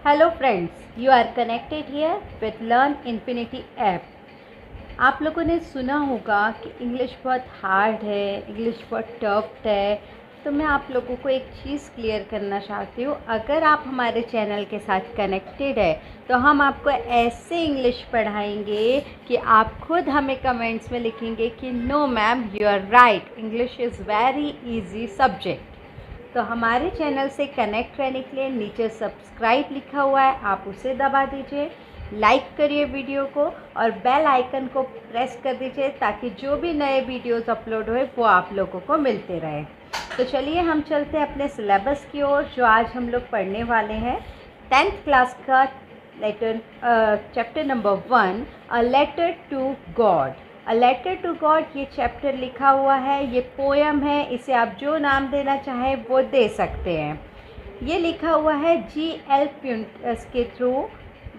Hello friends, you are connected here with Learn Infinity app. आप लोगों ने सुना होगा कि इंग्लिश बहुत हार्ड है, इंग्लिश बहुत टफ है। तो मैं आप लोगों को एक चीज़ क्लियर करना चाहती हूँ। अगर आप हमारे चैनल के साथ कनेक्टेड है तो हम आपको ऐसे इंग्लिश पढ़ाएंगे कि आप खुद हमें कमेंट्स में लिखेंगे कि no ma'am, you are right, English is very easy subject. तो हमारे चैनल से कनेक्ट रहने के लिए नीचे सब्सक्राइब लिखा हुआ है, आप उसे दबा दीजिए, लाइक करिए वीडियो को और बेल आइकन को प्रेस कर दीजिए ताकि जो भी नए वीडियोस अपलोड हुए वो आप लोगों को मिलते रहे। तो चलिए हम चलते हैं अपने सिलेबस की ओर, जो आज हम लोग पढ़ने वाले हैं 10th क्लास का chapter number 1, a letter to God. A letter to God ये चैप्टर लिखा हुआ है, ये पोएम है, इसे आप जो नाम देना चाहें वो दे सकते हैं। ये लिखा हुआ है G.L. प्यूंटस के थ्रू।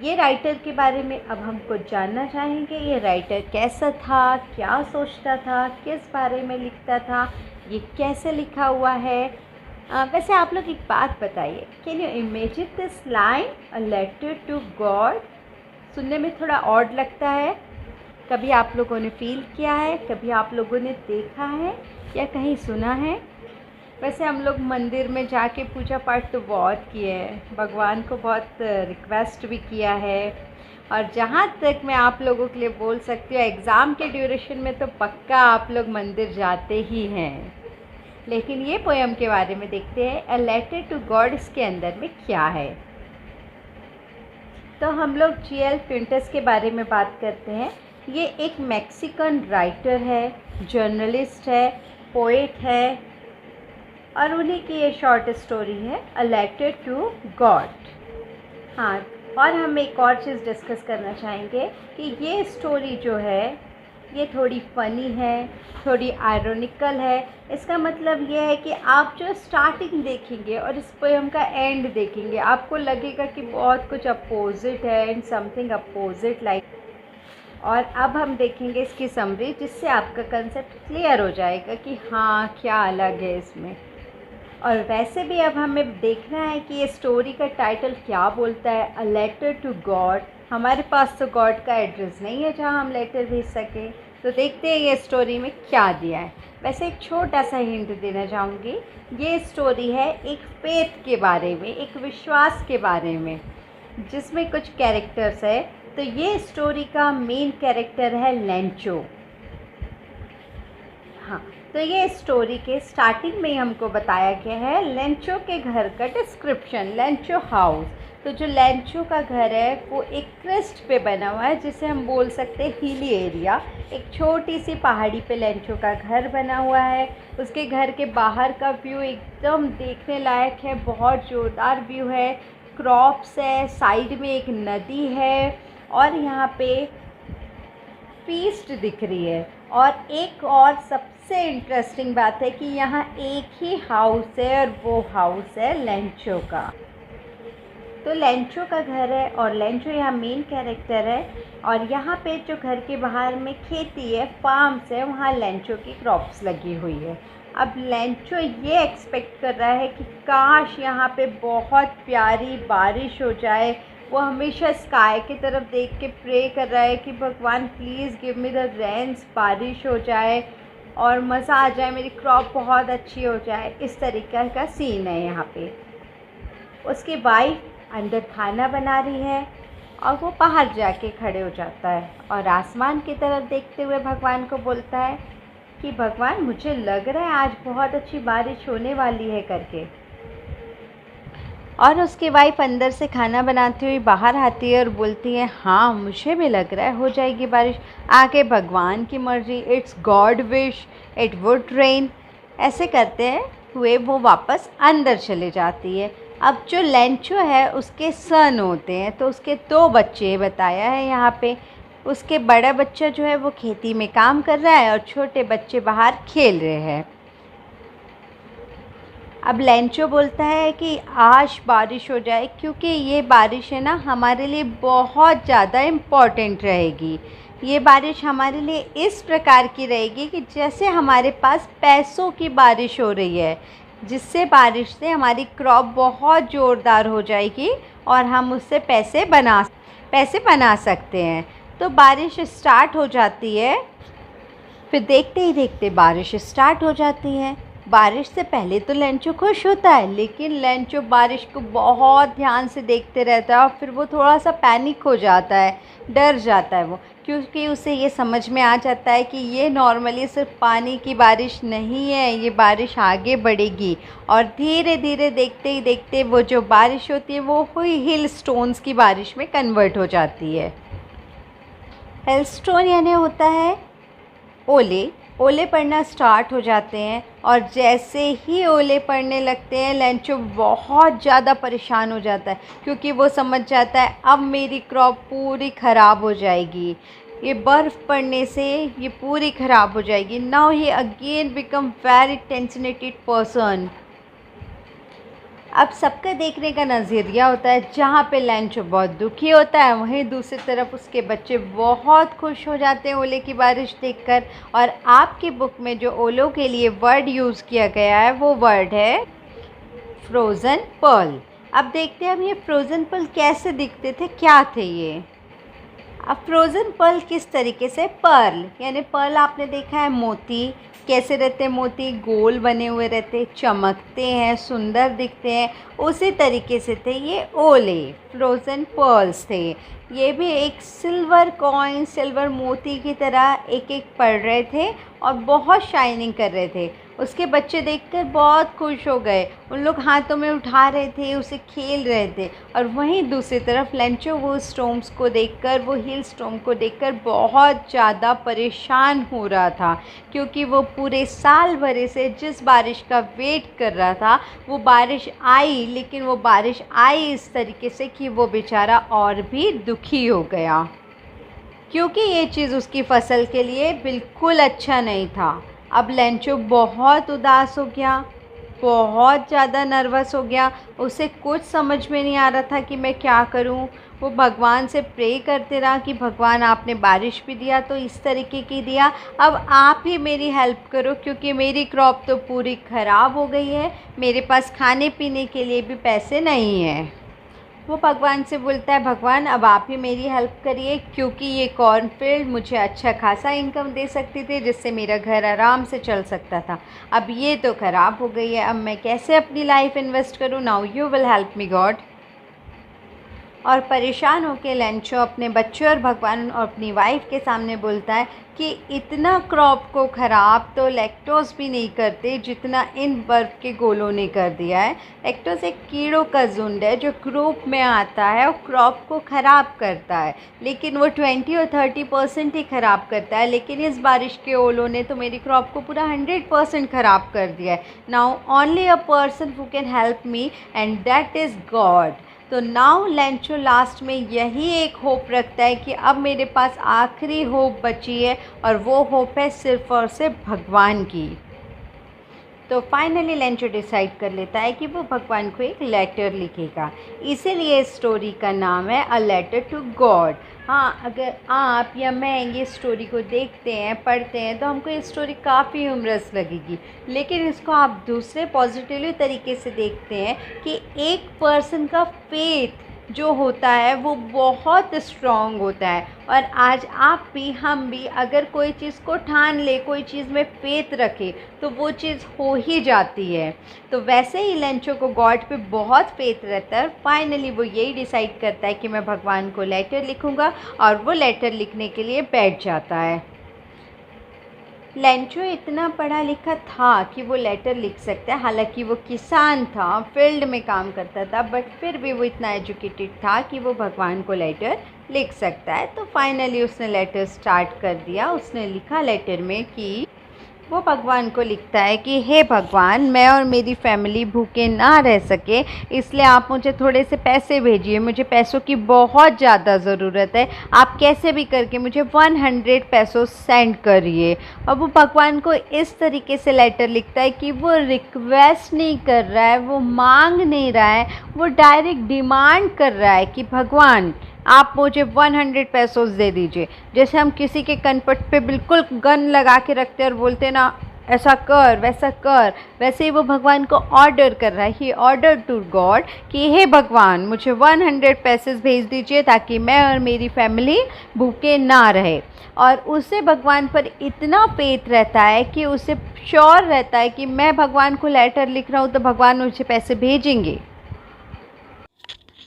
ये राइटर के बारे में अब हम कुछ जानना चाहेंगे। ये राइटर कैसा था, क्या सोचता था, किस बारे में लिखता था, ये कैसे लिखा हुआ है। वैसे आप लोग एक बात बताइए, can you imagine this line, a letter to God? सुनने में थोड़ा ऑड लगता है। कभी आप लोगों ने फ़ील किया है, कभी आप लोगों ने देखा है या कहीं सुना है? वैसे हम लोग मंदिर में जाके पूजा पाठ तो बहुत किए हैं, भगवान को बहुत रिक्वेस्ट भी किया है। और जहाँ तक मैं आप लोगों के लिए बोल सकती हूँ, एग्ज़ाम के ड्यूरेशन में तो पक्का आप लोग मंदिर जाते ही हैं। लेकिन ये पोएम के बारे में देखते हैं, अ लेटर टू गॉड, इसके अंदर में क्या है। तो हम लोग G.L. प्यूंटस के बारे में बात करते हैं। ये एक मैक्सिकन राइटर है, जर्नलिस्ट है, पोएट है और उन्हीं की ये शॉर्ट स्टोरी है अ लेटर टू गॉड। हाँ, और हम एक और चीज़ डिस्कस करना चाहेंगे कि ये स्टोरी जो है ये थोड़ी फ़नी है, थोड़ी आयरॉनिकल है। इसका मतलब ये है कि आप जो स्टार्टिंग देखेंगे और इस पोएम का एंड देखेंगे, आपको लगेगा कि बहुत कुछ अपोजिट है एंड समथिंग अपोजिट लाइक। और अब हम देखेंगे इसकी समरी, जिससे आपका कंसेप्ट क्लियर हो जाएगा कि हाँ, क्या अलग है इसमें। और वैसे भी अब हमें देखना है कि ये स्टोरी का टाइटल क्या बोलता है, अ लेटर टू गॉड। हमारे पास तो गॉड का एड्रेस नहीं है जहाँ हम लेटर भेज सकें, तो देखते हैं ये स्टोरी में क्या दिया है। वैसे एक छोटा सा हिंट देना चाहूँगी, ये स्टोरी है एक फेथ के बारे में, एक विश्वास के बारे में, जिसमें कुछ कैरेक्टर्स है। तो ये स्टोरी का मेन कैरेक्टर है लेंचो। हाँ, तो ये स्टोरी के स्टार्टिंग में ही हमको बताया गया है लेंचो के घर का डिस्क्रिप्शन, लेंचो हाउस। तो जो लेंचो का घर है वो एक क्रेस्ट पे बना हुआ है, जिसे हम बोल सकते हैं हिली एरिया। एक छोटी सी पहाड़ी पे लेंचो का घर बना हुआ है। उसके घर के बाहर का व्यू एकदम देखने लायक है, बहुत ज़ोरदार व्यू है। क्रॉप्स है, साइड में एक नदी है और यहाँ पे फीस्ट दिख रही है। और एक और सबसे इंटरेस्टिंग बात है कि यहाँ एक ही हाउस है और वो हाउस है लेंचो का। तो लेंचो का घर है और लेंचो यहाँ मेन कैरेक्टर है। और यहाँ पे जो घर के बाहर में खेती है, फार्म्स है, वहाँ लेंचो की क्रॉप्स लगी हुई है। अब लेंचो ये एक्सपेक्ट कर रहा है कि काश यहाँ पे बहुत प्यारी बारिश हो जाए। वो हमेशा स्काई की तरफ देख के प्रे कर रहा है कि भगवान please give me the rains, बारिश हो जाए और मज़ा आ जाए, मेरी क्रॉप बहुत अच्छी हो जाए। इस तरीक़े का सीन है यहाँ पे। उसकी वाइफ अंदर खाना बना रही है और वो बाहर जाके खड़े हो जाता है और आसमान की तरफ देखते हुए भगवान को बोलता है कि भगवान, मुझे लग रहा है आज बहुत अच्छी बारिश होने वाली है करके। और उसकी वाइफ अंदर से खाना बनाती हुई बाहर आती है और बोलती है, हाँ मुझे भी लग रहा है हो जाएगी बारिश, आगे भगवान की मर्ज़ी, it's God wish, it would rain. ऐसे करते हैं हुए वो वापस अंदर चले जाती है। अब जो लेंचो है उसके सन होते हैं, तो उसके 2 बच्चे बताया है यहाँ पे। उसके बड़ा बच्चा जो है वो खेती में काम कर रहा है और छोटे बच्चे बाहर खेल रहे हैं। अब लेंचो बोलता है कि आज बारिश हो जाए, क्योंकि ये बारिश है ना हमारे लिए बहुत ज़्यादा इम्पॉर्टेंट रहेगी। ये बारिश हमारे लिए इस प्रकार की रहेगी कि जैसे हमारे पास पैसों की बारिश हो रही है, जिससे बारिश से हमारी क्रॉप बहुत ज़ोरदार हो जाएगी और हम उससे पैसे बना सकते हैं। तो बारिश स्टार्ट हो जाती है, फिर देखते ही देखते बारिश स्टार्ट हो जाती है। बारिश से पहले तो लेंचो खुश होता है, लेकिन लेंचो बारिश को बहुत ध्यान से देखते रहता है और फिर वो थोड़ा सा पैनिक हो जाता है, डर जाता है वो, क्योंकि उसे ये समझ में आ जाता है कि ये नॉर्मली सिर्फ पानी की बारिश नहीं है, ये बारिश आगे बढ़ेगी। और धीरे धीरे देखते ही देखते वो जो बारिश होती है वो हिल स्टोन्स की बारिश में कन्वर्ट हो जाती है। हिल स्टोन यानी होता है ओले। ओले पड़ना स्टार्ट हो जाते हैं और जैसे ही ओले पड़ने लगते हैं लेंचो बहुत ज़्यादा परेशान हो जाता है, क्योंकि वो समझ जाता है अब मेरी क्रॉप पूरी ख़राब हो जाएगी, ये बर्फ़ पड़ने से ये पूरी ख़राब हो जाएगी। Now he again become very tensionated person. अब सबका देखने का नज़रिया होता है, जहाँ पे लेंचो बहुत दुखी होता है वहीं दूसरी तरफ उसके बच्चे बहुत खुश हो जाते हैं ओले की बारिश देखकर। और आपकी बुक में जो ओलों के लिए वर्ड यूज़ किया गया है वो वर्ड है फ्रोज़न पर्ल। अब देखते हैं हम ये फ्रोज़न पर्ल कैसे दिखते थे, क्या थे ये। अब फ्रोज़न पर्ल किस तरीके से, पर्ल यानी पर्ल आपने देखा है मोती, कैसे रहते हैं मोती, गोल बने हुए रहते, चमकते हैं, सुंदर दिखते हैं, उसी तरीके से थे ये ओले, फ्रोज़न पर्ल्स थे। ये भी एक सिल्वर कॉइन, सिल्वर मोती की तरह एक एक पड़ रहे थे और बहुत शाइनिंग कर रहे थे। उसके बच्चे देखकर बहुत खुश हो गए, उन लोग हाथों में उठा रहे थे, उसे खेल रहे थे। और वहीं दूसरी तरफ लेंचो वो स्टॉर्म्स को देखकर, वो हिल स्टॉर्म को देखकर बहुत ज़्यादा परेशान हो रहा था, क्योंकि वो पूरे साल भरे से जिस बारिश का वेट कर रहा था वो बारिश आई, लेकिन वो बारिश आई इस तरीके से कि वो बेचारा और भी दुखी हो गया, क्योंकि ये चीज़ उसकी फ़सल के लिए बिल्कुल अच्छा नहीं था। अब लेंचो बहुत उदास हो गया, बहुत ज़्यादा नर्वस हो गया, उसे कुछ समझ में नहीं आ रहा था कि मैं क्या करूं। वो भगवान से प्रे करते रहा कि भगवान आपने बारिश भी दिया तो इस तरीके की दिया, अब आप ही मेरी हेल्प करो, क्योंकि मेरी क्रॉप तो पूरी ख़राब हो गई है, मेरे पास खाने पीने के लिए भी पैसे नहीं हैं। वो भगवान से बोलता है, भगवान अब आप ही मेरी हेल्प करिए, क्योंकि ये कॉर्नफील्ड मुझे अच्छा खासा इनकम दे सकती थी, जिससे मेरा घर आराम से चल सकता था। अब ये तो ख़राब हो गई है, अब मैं कैसे अपनी लाइफ इन्वेस्ट करूँ। Now you will help me God. और परेशान होकर लेंचो अपने बच्चे और भगवान और अपनी वाइफ के सामने बोलता है कि इतना क्रॉप को ख़राब तो लैक्टोस भी नहीं करते जितना इन बर्फ़ के गोलों ने कर दिया है। लैक्टोस एक कीड़ों का झुंड है जो ग्रुप में आता है और क्रॉप को ख़राब करता है, लेकिन वो 20 और 30% ही ख़राब करता है, लेकिन इस बारिश के ओलों ने तो मेरी क्रॉप को पूरा 100% ख़राब कर दिया है। Now only a person who can help me and that is God. तो नाउ लेंचो लास्ट में यही एक होप रखता है कि अब मेरे पास आखिरी होप बची है और वो होप है सिर्फ़ और सिर्फ भगवान की। तो फाइनली लेंचो डिसाइड कर लेता है कि वो भगवान को एक लेटर लिखेगा, इसीलिए इस स्टोरी का नाम है अ लेटर टू गॉड। हाँ, अगर आप या मैं ये स्टोरी को देखते हैं, पढ़ते हैं, तो हमको ये स्टोरी काफ़ी ह्यूमरस लगेगी, लेकिन इसको आप दूसरे पॉजिटिवली तरीके से देखते हैं कि एक पर्सन का फेथ जो होता है वो बहुत स्ट्रॉन्ग होता है। और आज आप भी, हम भी अगर कोई चीज़ को ठान ले, कोई चीज़ में फेथ रखे, तो वो चीज़ हो ही जाती है। तो वैसे ही लेंचो को गॉड पे बहुत फेथ रहता है और फाइनली वो यही डिसाइड करता है कि मैं भगवान को लेटर लिखूँगा, और वो लेटर लिखने के लिए बैठ जाता है। लेंचो इतना पढ़ा लिखा था कि वो लेटर लिख सकता है, हालांकि वो किसान था, फील्ड में काम करता था, बट फिर भी वो इतना एजुकेटेड था कि वो भगवान को लेटर लिख सकता है। तो फाइनली उसने लेटर स्टार्ट कर दिया। उसने लिखा लेटर में कि वो भगवान को लिखता है कि हे भगवान, मैं और मेरी फैमिली भूखे ना रह सके, इसलिए आप मुझे थोड़े से पैसे भेजिए, मुझे पैसों की बहुत ज़्यादा ज़रूरत है, आप कैसे भी करके मुझे 100 पैसों सेंड करिए। और वो भगवान को इस तरीके से लेटर लिखता है कि वो रिक्वेस्ट नहीं कर रहा है, वो मांग नहीं रहा है, वो डायरेक्ट डिमांड कर रहा है कि भगवान आप मुझे 100 पैसों दे दीजिए। जैसे हम किसी के कनपट पे बिल्कुल गन लगा के रखते हैं और बोलते हैं ना, ऐसा कर वैसा कर, वैसे ही वो भगवान को ऑर्डर कर रहा है। ही ऑर्डर टू गॉड कि हे भगवान मुझे 100 पैसेस भेज दीजिए ताकि मैं और मेरी फैमिली भूखे ना रहे। और उसे भगवान पर इतना फेथ रहता है कि उसे श्योर रहता है कि मैं भगवान को लेटर लिख रहा हूँ तो भगवान मुझे पैसे भेजेंगे।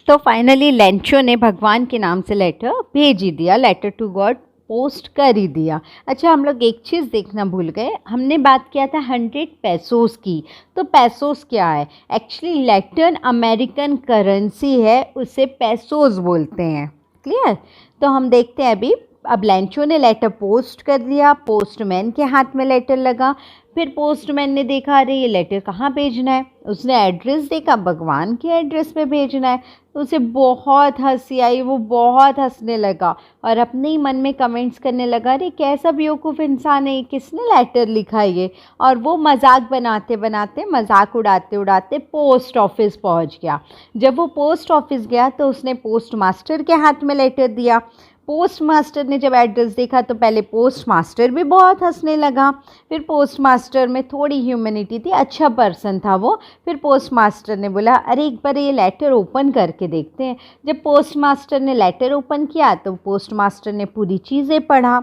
तो फाइनली लेंचो ने भगवान के नाम से लेटर भेज ही दिया, लेटर टू गॉड पोस्ट कर ही दिया। अच्छा, हम लोग एक चीज़ देखना भूल गए, हमने बात किया था 100 पैसोस की। तो पैसोस क्या है? एक्चुअली लैटिन अमेरिकन करेंसी है, उसे पैसोस बोलते हैं। क्लियर? तो हम देखते हैं अभी। अब लेंचो ने लेटर पोस्ट कर दिया, पोस्टमैन के हाथ में लेटर लगा। फिर पोस्टमैन ने देखा अरे ये लेटर कहाँ भेजना है, उसने एड्रेस देखा, भगवान के एड्रेस पे भेजना है। तो उसे बहुत हंसी आई, वो बहुत हंसने लगा और अपने ही मन में कमेंट्स करने लगा अरे कैसा बेवकूफ़ इंसान है, किसने लेटर लिखा ये। और वो मजाक बनाते बनाते, मजाक उड़ाते उड़ाते पोस्ट ऑफिस पहुंच गया। जब वो पोस्ट ऑफिस गया तो उसने पोस्ट मास्टर के हाथ में लेटर दिया। पोस्ट मास्टर ने जब एड्रेस देखा तो पहले पोस्ट मास्टर भी बहुत हंसने लगा। फिर पोस्ट मास्टर में थोड़ी ह्यूमैनिटी थी, अच्छा पर्सन था वो। फिर पोस्ट मास्टर ने बोला अरे एक बार ये लेटर ओपन करके देखते हैं। जब पोस्ट मास्टर ने लेटर ओपन किया तो पोस्ट मास्टर ने पूरी चीज़ें पढ़ा।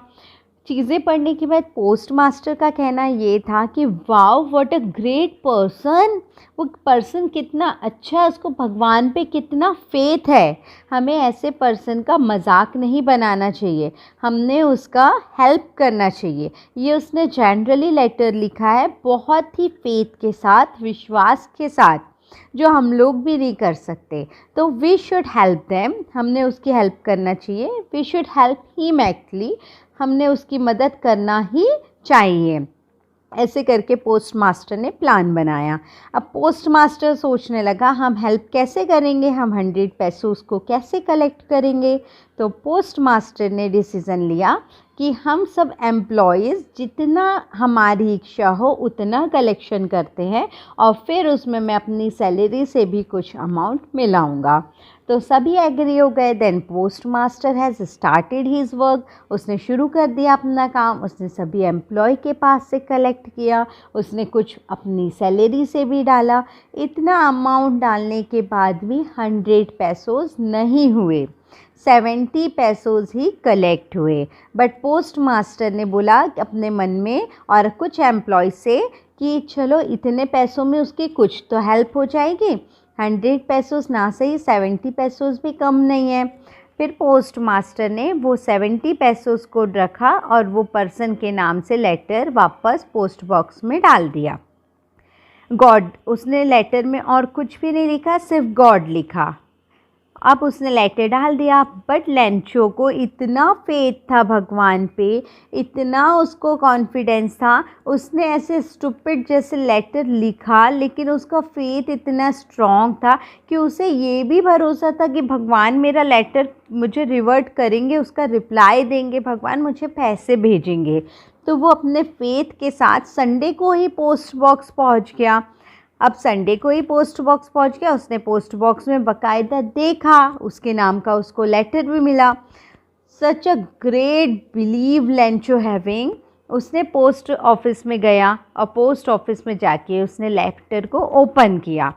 चीज़ें पढ़ने के बाद पोस्ट मास्टर का कहना ये था कि wow what a great person, वो पर्सन कितना अच्छा है, उसको भगवान पे कितना फेथ है। हमें ऐसे पर्सन का मजाक नहीं बनाना चाहिए, हमने उसका हेल्प करना चाहिए। ये उसने जनरली लेटर लिखा है बहुत ही फेथ के साथ, विश्वास के साथ, जो हम लोग भी नहीं कर सकते। तो वी शुड हेल्प देम, हमने उसकी हेल्प करना चाहिए। We should help him actually, हमने उसकी मदद करना ही चाहिए। ऐसे करके पोस्ट मास्टर ने प्लान बनाया। अब पोस्ट मास्टर सोचने लगा हम हेल्प कैसे करेंगे, हम 100 पैसे उसको कैसे कलेक्ट करेंगे। तो पोस्ट मास्टर ने डिसीज़न लिया कि हम सब एम्प्लॉयज़ जितना हमारी इच्छा हो उतना कलेक्शन करते हैं और फिर उसमें मैं अपनी सैलरी से भी कुछ अमाउंट मिलाऊंगा। तो सभी एग्री हो गए। Then postmaster has started his work, उसने शुरू कर दिया अपना काम। उसने सभी एम्प्लॉय के पास से कलेक्ट किया, उसने कुछ अपनी सैलरी से भी डाला। इतना अमाउंट डालने के बाद भी 100 पैसोस नहीं हुए, 70 पैसोस ही कलेक्ट हुए। बट पोस्ट मास्टर ने बोला अपने मन में और कुछ एम्प्लॉय से कि चलो इतने पैसों में उसकी कुछ तो हेल्प हो जाएगी। 100 पैसोस ना सही, 70 पैसोस भी कम नहीं है। फिर पोस्ट मास्टर ने वो 70 पैसोस को रखा और वो पर्सन के नाम से लेटर वापस पोस्ट बॉक्स में डाल दिया। गॉड, उसने लेटर में और कुछ भी नहीं लिखा, सिर्फ गॉड लिखा। अब उसने लेटर डाल दिया। बट लेंचो को इतना फेथ था भगवान पे, इतना उसको कॉन्फिडेंस था, उसने ऐसे स्टूपिड जैसे लेटर लिखा, लेकिन उसका फेथ इतना स्ट्रॉन्ग था कि उसे ये भी भरोसा था कि भगवान मेरा लेटर मुझे रिवर्ट करेंगे, उसका रिप्लाई देंगे, भगवान मुझे पैसे भेजेंगे। तो वो अपने फेथ के साथ संडे को ही पोस्ट बॉक्स पहुंच गया। अब संडे को ही पोस्ट बॉक्स पहुंच गया, उसने पोस्ट बॉक्स में बाकायदा देखा, उसके नाम का उसको लेटर भी मिला। Such a great believe Lencho having. उसने पोस्ट ऑफिस में गया और पोस्ट ऑफिस में जाके उसने लेटर को ओपन किया।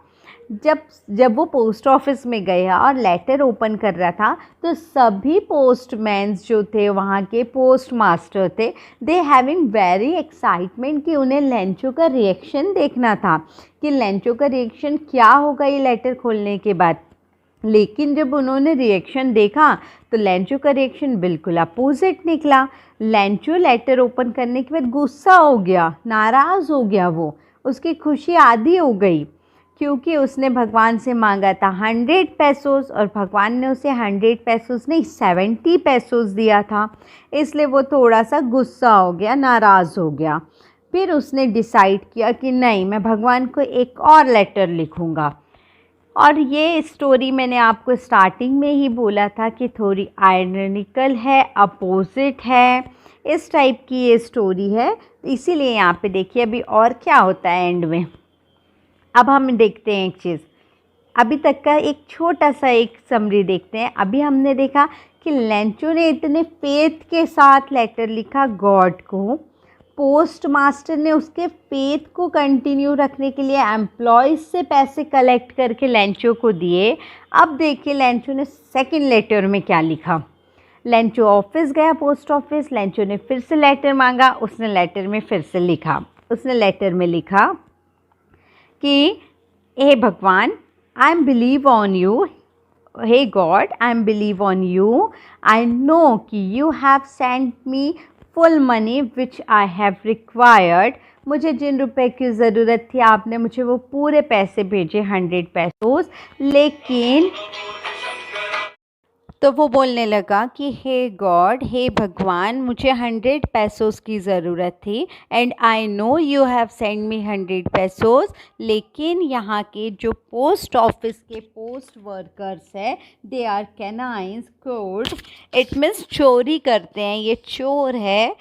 जब वो पोस्ट ऑफिस में गया और लेटर ओपन कर रहा था तो सभी पोस्टमैन्स जो थे, वहाँ के पोस्ट मास्टर थे, दे हैविंग वेरी एक्साइटमेंट कि उन्हें लेंचो का रिएक्शन देखना था कि लेंचो का रिएक्शन क्या होगा ये लेटर खोलने के बाद। लेकिन जब उन्होंने रिएक्शन देखा तो लेंचो का रिएक्शन बिल्कुल अपोजिट निकला। लेंचो लेटर ओपन करने के बाद गुस्सा हो गया, नाराज़ हो गया, वो उसकी खुशी आधी हो गई क्योंकि उसने भगवान से मांगा था 100 पैसोस और भगवान ने उसे 100 पैसोस नहीं 70 पैसोस दिया था। इसलिए वो थोड़ा सा गुस्सा हो गया, नाराज़ हो गया। फिर उसने डिसाइड किया कि नहीं, मैं भगवान को एक और लेटर लिखूँगा। और ये स्टोरी मैंने आपको स्टार्टिंग में ही बोला था कि थोड़ी आयरनिकल है, अपोजिट है, इस टाइप की ये स्टोरी है। इसीलिए यहाँ पे देखिए अभी और क्या होता है एंड में। अब हम देखते हैं एक चीज़, अभी तक का एक छोटा सा एक समरी देखते हैं। अभी हमने देखा कि लेंचो ने इतने फेथ के साथ लेटर लिखा गॉड को, पोस्ट मास्टर ने उसके फेथ को कंटिन्यू रखने के लिए एम्प्लॉयज़ से पैसे कलेक्ट करके लेंचो को दिए। अब देखिए लेंचो ने सेकंड लेटर में क्या लिखा। लेंचो ऑफिस गया, पोस्ट ऑफिस। लेंचो ने फिर से लेटर मांगा। उसने लेटर में फिर से लिखा। उसने लेटर में लिखा कि हे भगवान, I am believe on you, हे God, I am believe on you. I know कि you have sent me full money which I have required. मुझे जिन रुपए की ज़रूरत थी आपने मुझे वो पूरे पैसे भेजे, 100 पैसोस। लेकिन तो वो बोलने लगा कि हे गॉड, हे भगवान, मुझे 100 पैसोस की ज़रूरत थी and I know you have send me 100 pesos. लेकिन यहाँ के जो पोस्ट ऑफिस के पोस्ट वर्कर्स हैं, they are canines code. It means चोरी करते हैं, ये चोर है।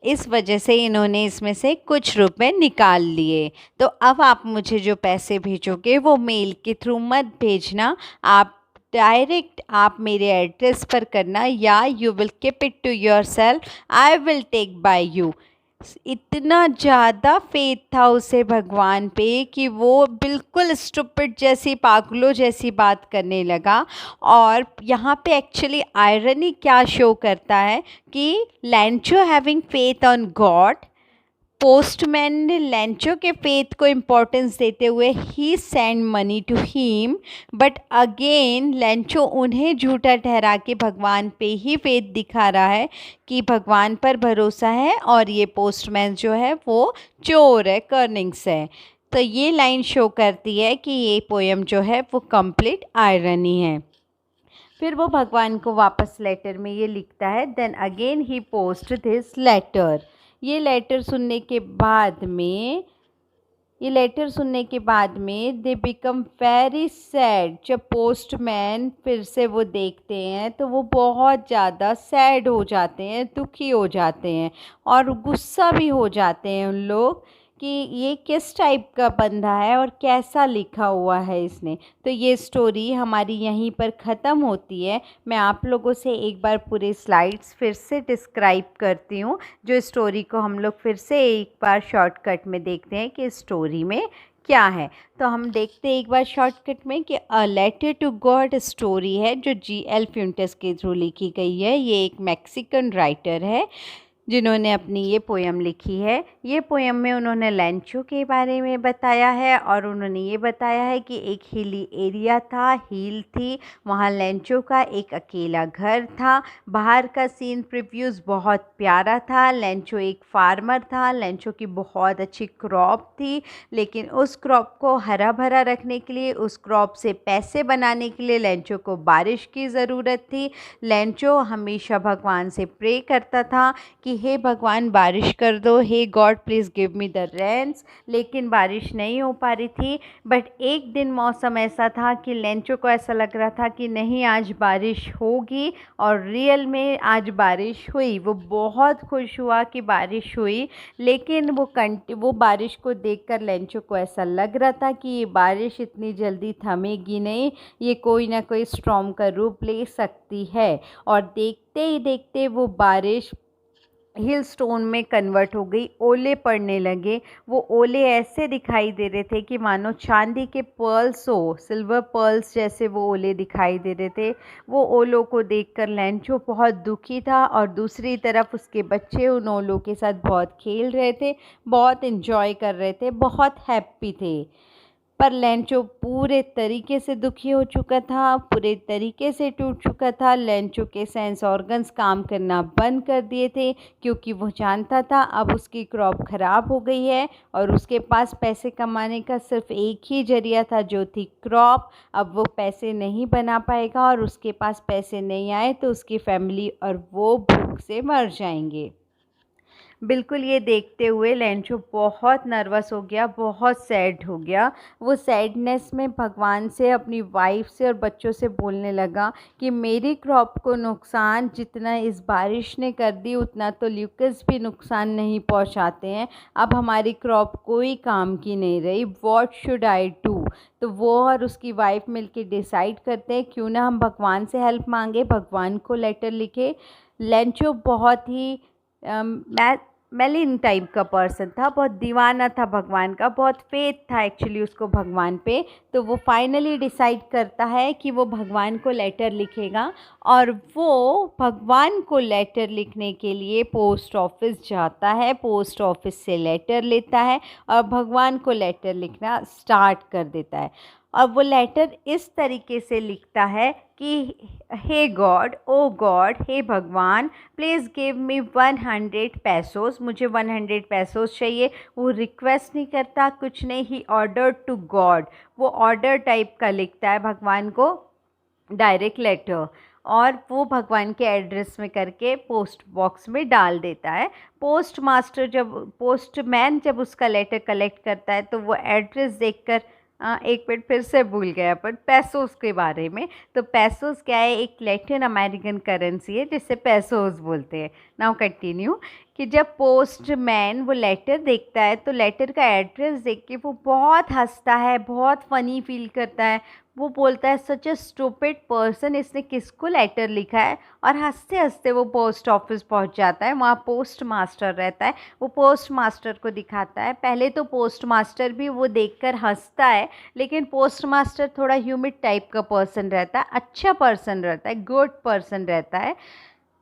इस वजह से इन्होंने इसमें से कुछ रुपए निकाल लिए। तो अब आप मुझे जो पैसे भेजोगे वो मेल के थ्रू मत भेजना, आप डायरेक्ट आप मेरे एड्रेस पर करना, या you will keep it to yourself, I will take by you. इतना ज़्यादा फेथ था उसे भगवान पे कि वो बिल्कुल स्टूपिड जैसी, पागलों जैसी बात करने लगा। और यहाँ पे एक्चुअली आयरनी क्या शो करता है कि Lencho having faith on God, postman ने लेंचो के फेथ को इम्पोर्टेंस देते हुए he send money to him, but again Lencho उन्हें झूठा ठहरा के भगवान पे ही फेथ दिखा रहा है कि भगवान पर भरोसा है और ये पोस्टमैन जो है वो चोर है, कर्निंग्स है। तो ये लाइन शो करती है कि ये पोएम जो है वो कंप्लीट आयरनी है। फिर वो भगवान को वापस लेटर में ये लिखता है, then again he post this letter. ये लेटर सुनने के बाद में दे बिकम वेरी सैड। जब पोस्टमैन फिर से वो देखते हैं तो वो बहुत ज़्यादा सैड हो जाते हैं, दुखी हो जाते हैं और गुस्सा भी हो जाते हैं उन लोग कि ये किस टाइप का बंदा है और कैसा लिखा हुआ है इसने। तो ये स्टोरी हमारी यहीं पर ख़त्म होती है। मैं आप लोगों से एक बार पूरे स्लाइड्स फिर से डिस्क्राइब करती हूँ, जो स्टोरी को हम लोग फिर से एक बार शॉर्टकट में देखते हैं कि स्टोरी में क्या है। तो हम देखते हैं एक बार शॉर्टकट में कि a letter to God story है, जो G.L. फ्यूंटस के थ्रू लिखी गई है। ये एक मैक्सिकन राइटर है जिन्होंने अपनी ये पोएम लिखी है। ये पोएम में उन्होंने लेंचो के बारे में बताया है और उन्होंने ये बताया है कि एक हिली एरिया था, हिल थी, वहाँ लेंचो का एक अकेला घर था। बाहर का सीन प्रिव्यूज़ बहुत प्यारा था। लेंचो एक फार्मर था, लेंचो की बहुत अच्छी क्रॉप थी, लेकिन उस क्रॉप को हरा भरा रखने के लिए, उस क्रॉप से पैसे बनाने के लिए लेंचो को बारिश की ज़रूरत थी। लेंचो हमेशा भगवान से प्रे करता था कि हे भगवान बारिश कर दो, हे God please give me the rains. लेकिन बारिश नहीं हो पा रही थी। बट एक दिन मौसम ऐसा था कि लेंचो को ऐसा लग रहा था कि नहीं, आज बारिश होगी, और रियल में आज बारिश हुई। वो बहुत खुश हुआ कि बारिश हुई, लेकिन वो बारिश को देखकर लेंचो को ऐसा लग रहा था कि ये बारिश इतनी जल्दी थमेगी नहीं, ये कोई ना कोई स्टॉर्म का रूप ले सकती है। और देखते ही देखते वो बारिश हिल स्टोन में कन्वर्ट हो गई। ओले पड़ने लगे। वो ओले ऐसे दिखाई दे रहे थे कि मानो चांदी के पर्ल्स हो, सिल्वर पर्ल्स जैसे वो ओले दिखाई दे रहे थे। वो ओलों को देखकर लेंचो बहुत दुखी था और दूसरी तरफ उसके बच्चे उन ओलों के साथ बहुत खेल रहे थे, बहुत इन्जॉय कर रहे थे, बहुत हैप्पी थे। पर लेंचो पूरे तरीके से दुखी हो चुका था, पूरे तरीके से टूट चुका था। लेंचो के सेंस ऑर्गन्स काम करना बंद कर दिए थे, क्योंकि वो जानता था अब उसकी क्रॉप ख़राब हो गई है और उसके पास पैसे कमाने का सिर्फ एक ही जरिया था, जो थी क्रॉप। अब वो पैसे नहीं बना पाएगा और उसके पास पैसे नहीं आए तो उसकी फैमिली और वो भूख से मर जाएंगे। बिल्कुल ये देखते हुए लेंचो बहुत नर्वस हो गया, बहुत सैड हो गया। वो सैडनेस में भगवान से, अपनी वाइफ से और बच्चों से बोलने लगा कि मेरी क्रॉप को नुकसान जितना इस बारिश ने कर दी, उतना तो ल्यूकस भी नुकसान नहीं पहुंचाते हैं। अब हमारी क्रॉप कोई काम की नहीं रही, व्हाट शुड आई डू। तो वो और उसकी वाइफ मिलके डिसाइड करते हैं क्यों ना हम भगवान से हेल्प मांगे, भगवान को लेटर लिखे। लेंचो बहुत ही मेलिन टाइप का पर्सन था, बहुत दीवाना था भगवान का, बहुत फेथ था एक्चुअली उसको भगवान पे। तो वो फाइनली डिसाइड करता है कि वो भगवान को लेटर लिखेगा, और वो भगवान को लेटर लिखने के लिए पोस्ट ऑफिस जाता है, पोस्ट ऑफिस से लेटर लेता है और भगवान को लेटर लिखना स्टार्ट कर देता है। और वो लेटर इस तरीके से लिखता है कि हे गॉड, ओ गॉड, हे भगवान, प्लीज़ गिव मी 100 पैसोस, मुझे 100 पैसोस चाहिए। वो रिक्वेस्ट नहीं करता, कुछ नहीं, ही ऑर्डर टू गॉड, वो ऑर्डर टाइप का लिखता है भगवान को डायरेक्ट लेटर, और वो भगवान के एड्रेस में करके पोस्ट बॉक्स में डाल देता है। पोस्टमैन जब उसका लेटर कलेक्ट करता है तो वो एड्रेस देखकर एक मिनट फिर से भूल गया पर पैसोस के बारे में। तो पैसोस क्या है, एक लैटिन अमेरिकन करेंसी है जिसे पैसोस बोलते हैं। नाउ कंटिन्यू कि जब पोस्टमैन वो लेटर देखता है तो लेटर का एड्रेस देख के वो बहुत हंसता है, बहुत फ़नी फील करता है। वो बोलता है सच अ स्टूपिड पर्सन, इसने किसको लेटर लिखा है। और हंसते हंसते वो पोस्ट ऑफिस पहुंच जाता है, वहाँ पोस्ट मास्टर रहता है। वो पोस्ट मास्टर को दिखाता है। पहले तो पोस्ट मास्टर भी वो देखकर हंसता है, लेकिन पोस्ट मास्टर थोड़ा ह्यूमिड टाइप का पर्सन रहता है, अच्छा पर्सन रहता है, गुड पर्सन रहता है।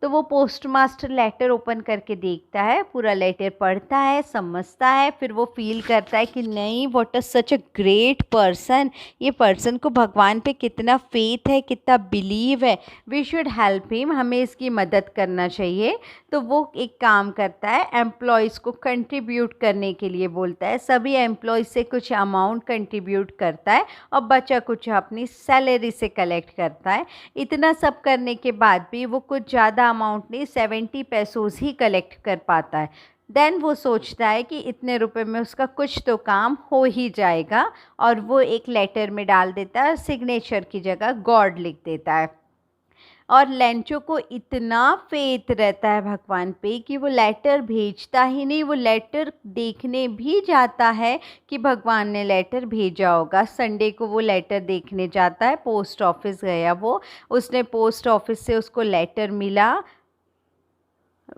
तो वो पोस्ट मास्टर लेटर ओपन करके देखता है, पूरा लेटर पढ़ता है, समझता है, फिर वो फील करता है कि नहीं, what a such a great person, ये पर्सन को भगवान पे कितना फेथ है, कितना बिलीव है, वी शुड हेल्प हिम, हमें इसकी मदद करना चाहिए। तो वो एक काम करता है, एम्प्लॉयज़ को कंट्रीब्यूट करने के लिए बोलता है, सभी एम्प्लॉयज़ से कुछ अमाउंट कंट्रीब्यूट करता है और बचा कुछ अपनी सैलरी से कलेक्ट करता है। इतना सब करने के बाद भी वो कुछ ज़्यादा अमाउंट नहीं, 70 पैसोस ही कलेक्ट कर पाता है। देन वो सोचता है कि इतने रुपए में उसका कुछ तो काम हो ही जाएगा, और वो एक लेटर में डाल देता है, सिग्नेचर की जगह गॉड लिख देता है। और लेंचो को इतना फेथ रहता है भगवान पे कि वो लेटर भेजता ही नहीं, वो लेटर देखने भी जाता है कि भगवान ने लेटर भेजा होगा। संडे को वो लेटर देखने जाता है, पोस्ट ऑफिस गया वो, उसने पोस्ट ऑफिस से उसको लेटर मिला,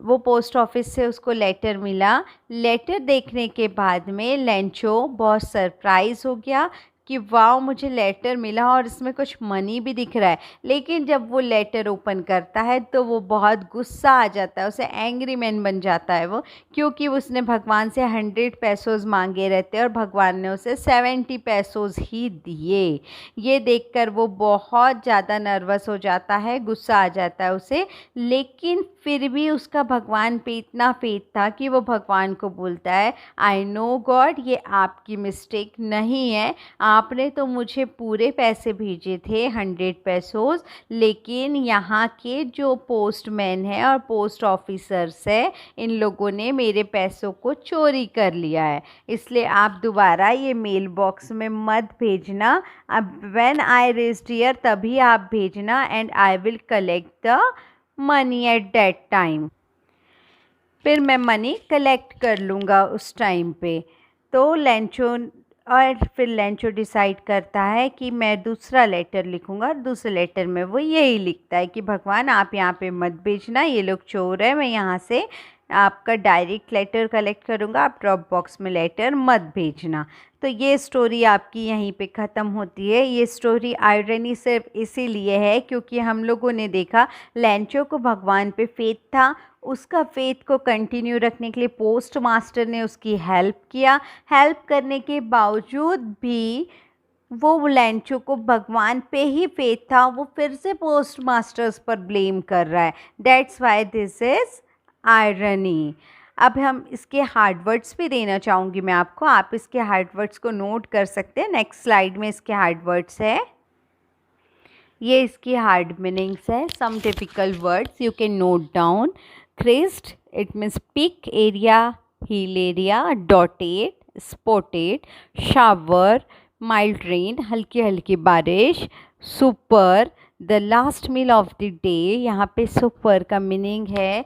वो पोस्ट ऑफिस से उसको लेटर मिला। लेटर देखने के बाद में लेंचो बहुत सरप्राइज़ हो गया कि वाह, मुझे लेटर मिला और इसमें कुछ मनी भी दिख रहा है। लेकिन जब वो लेटर ओपन करता है तो वो बहुत गुस्सा आ जाता है, उसे एंग्री मैन बन जाता है वो, क्योंकि उसने भगवान से 100 पैसोस मांगे रहते और भगवान ने उसे 70 पैसोस ही दिए। ये देखकर वो बहुत ज़्यादा नर्वस हो जाता है, गुस्सा आ जाता है उसे। लेकिन फिर भी उसका भगवान पे इतना फेथ था कि वो भगवान को बोलता है, आई नो गॉड, ये आपकी मिस्टेक नहीं है, आपने तो मुझे पूरे पैसे भेजे थे 100 पैसोस, लेकिन यहाँ के जो पोस्टमैन है और पोस्ट ऑफिसर्स है, इन लोगों ने मेरे पैसों को चोरी कर लिया है, इसलिए आप दोबारा ये मेल बॉक्स में मत भेजना। अब व्हेन आई रीच्ड हियर तभी आप भेजना, and I will collect the money at that time, फिर मैं मनी कलेक्ट कर लूँगा उस टाइम पे। तो फिर लेंचो डिसाइड करता है कि मैं दूसरा लेटर लिखूंगा। दूसरे लेटर में वो यही लिखता है कि भगवान, आप यहाँ पे मत भेजना, ये लोग चोर है, मैं यहाँ से आपका डायरेक्ट लेटर कलेक्ट करूँगा, आप ड्रॉप बॉक्स में लेटर मत भेजना। तो ये स्टोरी आपकी यहीं पे ख़त्म होती है। ये स्टोरी आयरनी सिर्फ इसीलिए है क्योंकि हम लोगों ने देखा लेंचो को भगवान पे फेथ था, उसका फेथ को कंटिन्यू रखने के लिए पोस्ट मास्टर ने उसकी हेल्प किया। हेल्प करने के बावजूद भी वो लेंचो को भगवान पे ही फेथ था, वो फिर से पोस्ट मास्टर्स पर ब्लेम कर रहा है। That's why this is irony. अब हम इसके हार्ड वर्ड्स भी देना चाहूँगी मैं आपको, आप इसके हार्ड वर्ड्स को नोट कर सकते हैं। नेक्स्ट स्लाइड में इसके हार्ड वर्ड्स है, ये इसकी हार्ड मीनिंग्स है। Some typical words you can note down. Crest, it means peak area, hill area, dotted, spotted, shower, mild rain, हल्की हल्की बारिश, supper, the last meal of the day. यहाँ पे सुपर का मीनिंग है,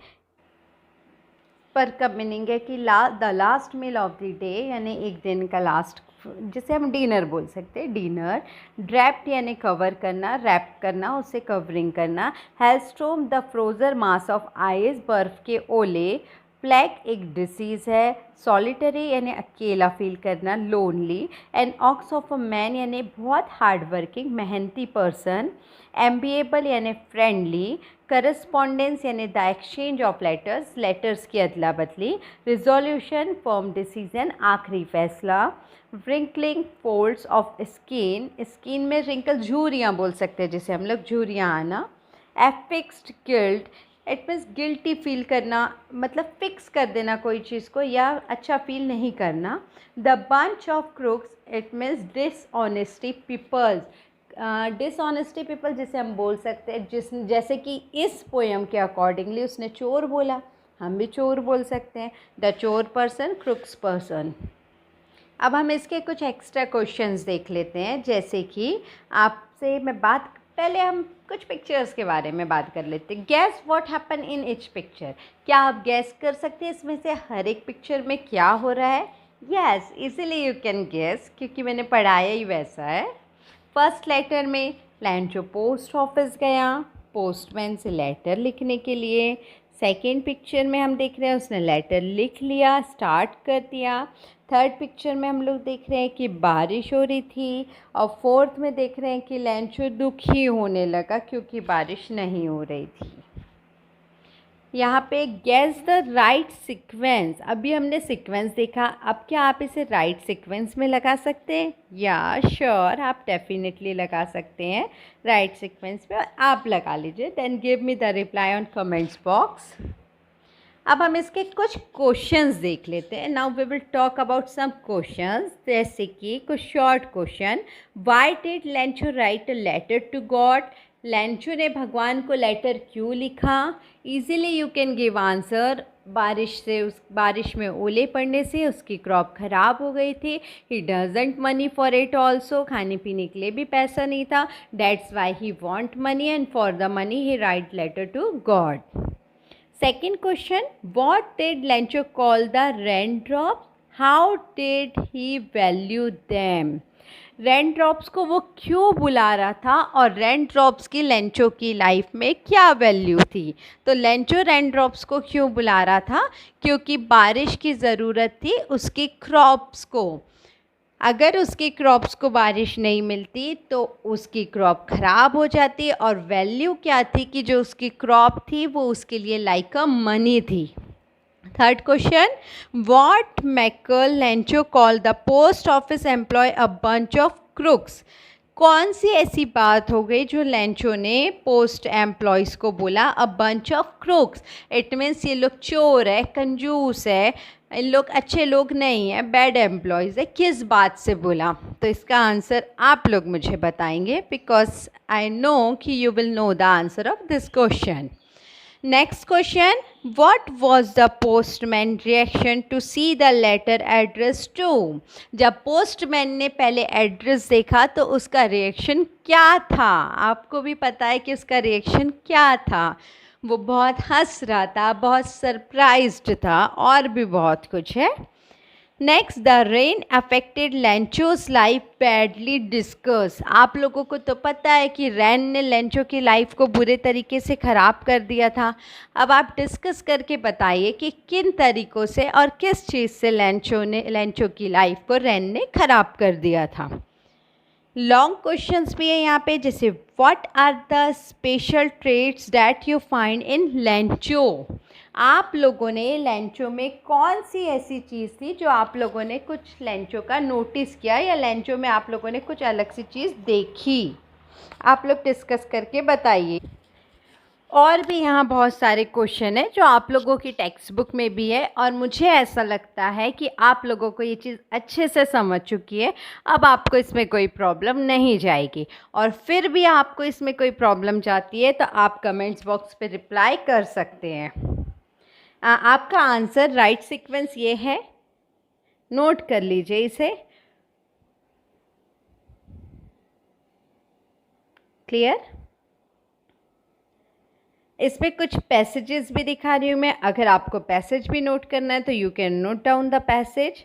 पर का मीनिंग है कि the last meal of the day, यानी एक दिन का लास्ट, जिसे हम डिनर बोल सकते हैं, डिनर। ड्रैप्ड यानी कवर करना, रैप करना, उसे कवरिंग करना। Hailstorm, the frozen mass of ice, बर्फ़ के ओले। प्लेग एक डिसीज़ है, सॉलिटरी यानी अकेला फील करना, lonely, an ox of a man यानी बहुत हार्ड वर्किंग मेहनती पर्सन, एम्बिएबल यानी फ्रेंडली, करस्पॉन्डेंस यानी the exchange of letters, letters की अदला बदली, रिजोल्यूशन फर्म डिसीजन आखिरी फैसला, wrinkling folds of skin, skin में रिंकल झुर्रियाँ बोल सकते हैं जिसे हम लोग झुर्रियाँ आना, affixed guilt it means guilty feel करना, मतलब फिक्स कर देना कोई चीज़ को या अच्छा फील नहीं करना, the bunch of crooks it means dishonesty peoples, dishonesty people जिसे हम बोल सकते हैं जैसे कि इस पोएम के अकॉर्डिंगली उसने चोर बोला, हम भी चोर बोल सकते हैं, द चोर पर्सन क्रूक्स पर्सन। अब हम इसके कुछ एक्स्ट्रा क्वेश्चंस देख लेते हैं, जैसे कि आपसे मैं पहले हम कुछ पिक्चर्स के बारे में बात कर लेते हैं। Gas what happen in each picture, क्या आप गैस कर सकते हैं इसमें से हर एक पिक्चर में क्या हो रहा है? Yes, easily you can gas, क्योंकि मैंने पढ़ाया ही वैसा है। फर्स्ट लेटर में लैंचो पोस्ट ऑफिस गया पोस्टमैन से लेटर लिखने के लिए। सेकेंड पिक्चर में हम देख रहे हैं उसने लेटर लिख लिया, स्टार्ट कर दिया। थर्ड पिक्चर में हम लोग देख रहे हैं कि बारिश हो रही थी। और फोर्थ में देख रहे हैं कि लैंचो दुखी होने लगा क्योंकि बारिश नहीं हो रही थी। यहाँ पे गैस द राइट सीक्वेंस, अभी हमने सीक्वेंस देखा, अब क्या आप इसे राइट सीक्वेंस में लगा सकते हैं? या श्योर, आप डेफिनेटली लगा सकते हैं राइट सीक्वेंस में, आप लगा लीजिए। Then give me the reply on comments box. अब हम इसके कुछ क्वेश्चंस देख लेते हैं। Now we will talk about some questions, जैसे कि कुछ short question. Why did Lencho write a letter to God, Lencho ने भगवान को लेटर क्यों लिखा? Easily you can give answer, बारिश में ओले पड़ने से उसकी क्रॉप ख़राब हो गई थी। He doesn't money for it also, खाने पीने के लिए भी पैसा नहीं था। That's why he want money and for the money he write letter to God. Second question, what did Lencho call the raindrops? How did he value them? Rain drops को वो क्यों बुला रहा था और रेन ड्रॉप्स की Lencho की life में क्या वैल्यू थी? तो लेंचो रेन ड्रॉप्स को क्यों बुला रहा था? क्योंकि बारिश की ज़रूरत थी उसकी क्रॉप्स को। अगर उसकी क्रॉप्स को बारिश नहीं मिलती तो उसकी क्रॉप ख़राब हो जाती, और वैल्यू क्या थी कि जो उसकी क्रॉप थी वो उसके लिए लाइक अ मनी थी। थर्ड क्वेश्चन, व्हाट मैकल Lencho call the post office employ a bunch of crooks? कौन सी ऐसी बात हो गई जो लेंचो ने पोस्ट एम्प्लॉयज़ को बोला अ bunch of crooks? It means ये लोग चोर है, कंजूस है, इन लोग अच्छे लोग नहीं हैं, बैड एम्प्लॉयज़ है। किस बात से बोला? तो इसका आंसर आप लोग मुझे बताएंगे, बिकॉज आई नो कि you will know the answer of this question. Next question, what was the postman reaction to see the letter address to? जब पोस्टमैन ने पहले एड्रेस देखा तो उसका रिएक्शन क्या था? आपको भी पता है कि उसका रिएक्शन क्या था। वो बहुत हंस रहा था, बहुत सरप्राइज्ड था, और भी बहुत कुछ है। Next, the rain affected Lencho's life badly, discuss. आप लोगों को तो पता है कि रेन ने लेंचो की लाइफ को बुरे तरीके से ख़राब कर दिया था। अब आप डिस्कस करके बताइए कि किन तरीक़ों से और किस चीज़ से लेंचो की लाइफ को रेन ने ख़राब कर दिया था। लॉन्ग क्वेश्चंस भी है यहाँ पे, जैसे what are the special traits that you find in Lencho? आप लोगों ने लेंचो में कौन सी ऐसी चीज़ थी जो आप लोगों ने कुछ लेंचो का नोटिस किया, या लेंचो में आप लोगों ने कुछ अलग सी चीज़ देखी? आप लोग डिस्कस करके बताइए। और भी यहाँ बहुत सारे क्वेश्चन हैं जो आप लोगों की टेक्स्ट बुक में भी है, और मुझे ऐसा लगता है कि आप लोगों को ये चीज़ अच्छे से समझ चुकी है। अब आपको इसमें कोई प्रॉब्लम नहीं जाएगी, और फिर भी आपको इसमें कोई प्रॉब्लम जाती है तो आप कमेंट्स बॉक्स पे रिप्लाई कर सकते हैं। आपका आंसर राइट सीक्वेंस ये है, नोट कर लीजिए इसे। क्लियर? इसमें कुछ पैसेजेस भी दिखा रही हूँ मैं, अगर आपको पैसेज भी नोट करना है तो you can note down the passage.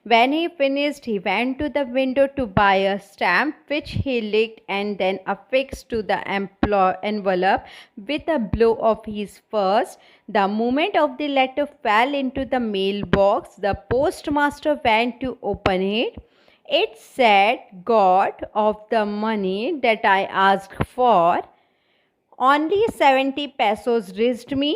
When he finished, he went to the window to buy a stamp, which he licked and then affixed to the envelope with a blow of his fist. The moment of the letter fell into the mailbox, the postmaster went to open it. It said, "God of the money that I asked for, only 70 pesos reached me.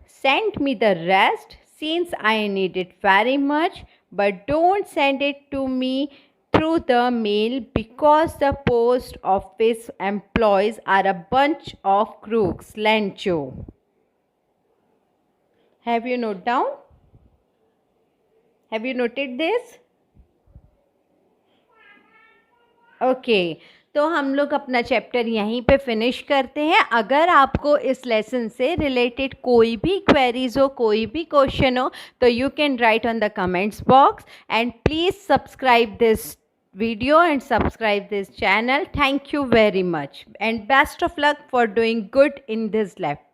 Send me the rest since I need it very much, but don't send it to me through the mail because the post office employees are a bunch of crooks." Lencho. Have you noted down? Have you noted this? Okay तो हम लोग अपना chapter यहीं पे finish करते हैं. अगर आपको इस लेसन से रिलेटेड कोई भी क्वेरीज हो, कोई भी क्वेश्चन हो, तो you can write on the comments box and please subscribe this video and subscribe this channel. Thank you very much and best of luck for doing good in this lab.